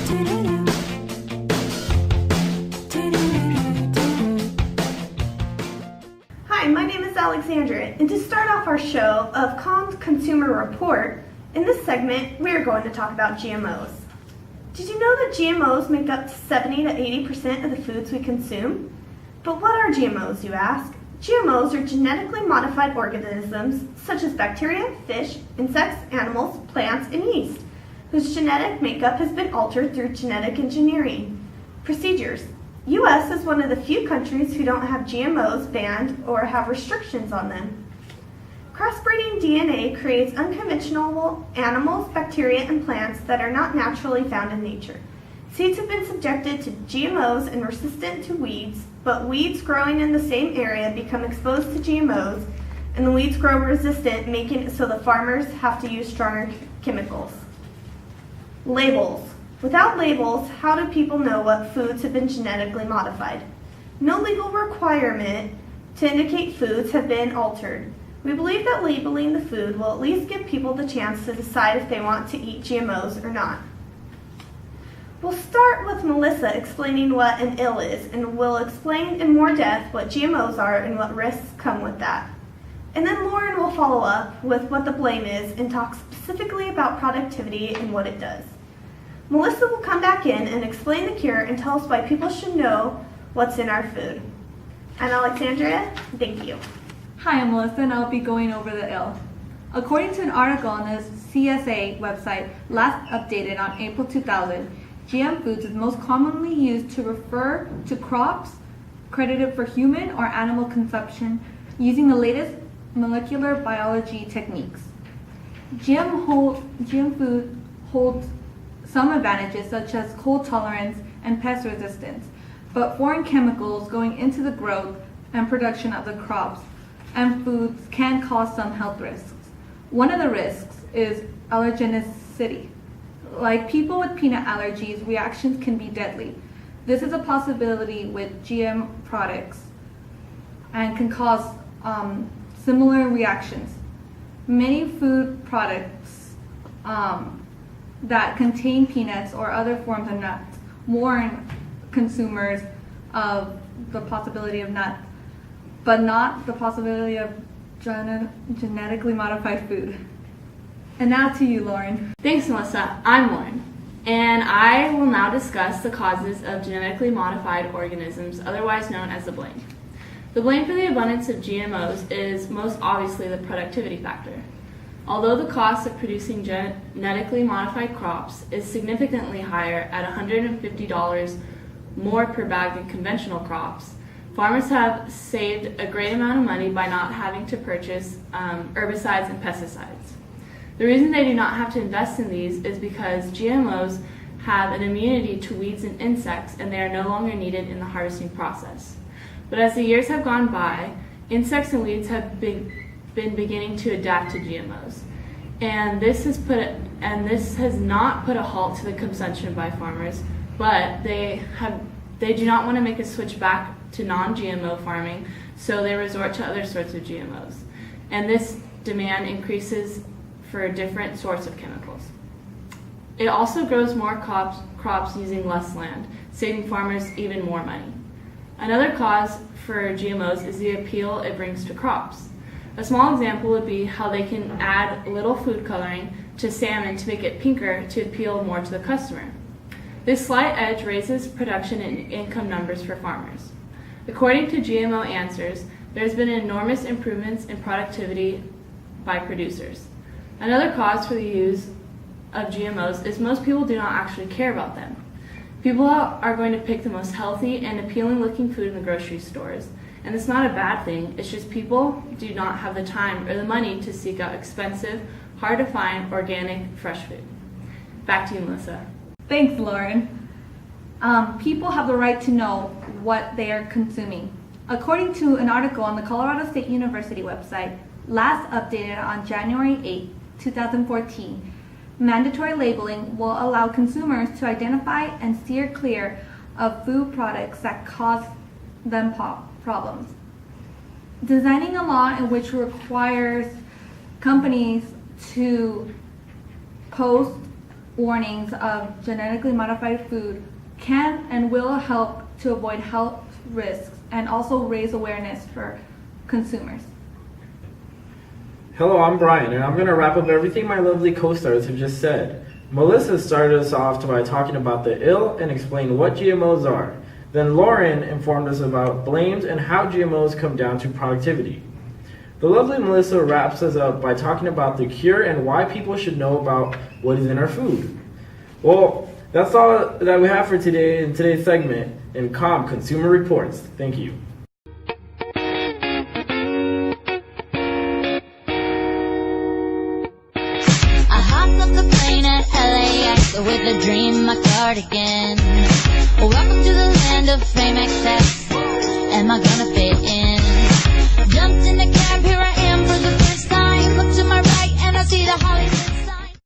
Hi, my name is Alexandra, and to start off our show of Comm's Consumer Report, in this segment we are going to talk about GMOs. Did you know that GMOs make up 70 to 80% of the foods we consume? But what are GMOs, you ask? GMOs are genetically modified organisms such as bacteria, fish, insects, animals, plants, and yeast, whose genetic makeup has been altered through genetic engineering procedures. U.S. is one of the few countries who don't have GMOs banned or have restrictions on them. Crossbreeding DNA creates unconventional animals, bacteria, and plants that are not naturally found in nature. Seeds have been subjected to GMOs and resistant to weeds, but weeds growing in the same area become exposed to GMOs, and the weeds grow resistant, making it so the farmers have to use stronger chemicals. Labels. Without labels, how do people know what foods have been genetically modified? No legal requirement to indicate foods have been altered. We believe that labeling the food will at least give people the chance to decide if they want to eat GMOs or not. We'll start with Melissa explaining what an ill is, and we'll explain in more depth what GMOs are and what risks come with that. And then Lauren will follow up with what the blame is and talk specifically about productivity and what it does. Melissa will come back in and explain the cure and tell us why people should know what's in our food. I'm Alexandria. Thank you. Hi, I'm Melissa, and I'll be going over the ill. According to an article on the CSA website, last updated on April 2000, GM foods is most commonly used to refer to crops credited for human or animal consumption using the latest molecular biology techniques. GM food holds some advantages such as cold tolerance and pest resistance, but foreign chemicals going into the growth and production of the crops and foods can cause some health risks. One of the risks is allergenicity. Like people with peanut allergies, reactions can be deadly. This is a possibility with GM products and can cause similar reactions. Many food products that contain peanuts or other forms of nuts warn consumers of the possibility of nuts, but not the possibility of genetically modified food. And now to you, Lauren. Thanks, Melissa. I'm Lauren, and I will now discuss the causes of genetically modified organisms, otherwise known as the blame. The blame for the abundance of GMOs is most obviously the productivity factor. Although the cost of producing genetically modified crops is significantly higher at $150 more per bag than conventional crops, farmers have saved a great amount of money by not having to purchase herbicides and pesticides. The reason they do not have to invest in these is because GMOs have an immunity to weeds and insects, and they are no longer needed in the harvesting process. But as the years have gone by, insects and weeds have been beginning to adapt to GMOs, and this has not put a halt to the consumption by farmers, but they do not want to make a switch back to non-GMO farming, so they resort to other sorts of GMOs, and this demand increases for different sorts of chemicals. It also grows more crops using less land, saving farmers even more money. Another cause for GMOs is the appeal it brings to crops. A small example would be how they can add little food coloring to salmon to make it pinker to appeal more to the customer. This slight edge raises production and income numbers for farmers. According to GMO Answers, there's been enormous improvements in productivity by producers. Another cause for the use of GMOs is most people do not actually care about them. People are going to pick the most healthy and appealing looking food in the grocery stores. And it's not a bad thing, it's just people do not have the time or the money to seek out expensive, hard to find, organic, fresh food. Back to you, Melissa. Thanks, Lauren. People have the right to know what they are consuming. According to an article on the Colorado State University website, last updated on January 8, 2014, mandatory labeling will allow consumers to identify and steer clear of food products that cause them problems. Designing a law in which requires companies to post warnings of genetically modified food can and will help to avoid health risks and also raise awareness for consumers. Hello, I'm Brian, and I'm going to wrap up everything my lovely co-stars have just said. Melissa started us off by talking about the ill and explained what GMOs are. Then Lauren informed us about blames and how GMOs come down to productivity. The lovely Melissa wraps us up by talking about the cure and why people should know about what is in our food. Well, that's all that we have for today in today's segment in Comm Consumer Reports. Thank you. I hopped off the plane at LAX with a dream, my cardigan. Welcome to the land of fame excess. Am I gonna fit in? Jumped in the cab, here I am for the first time. Look to my right and I see the Hollywood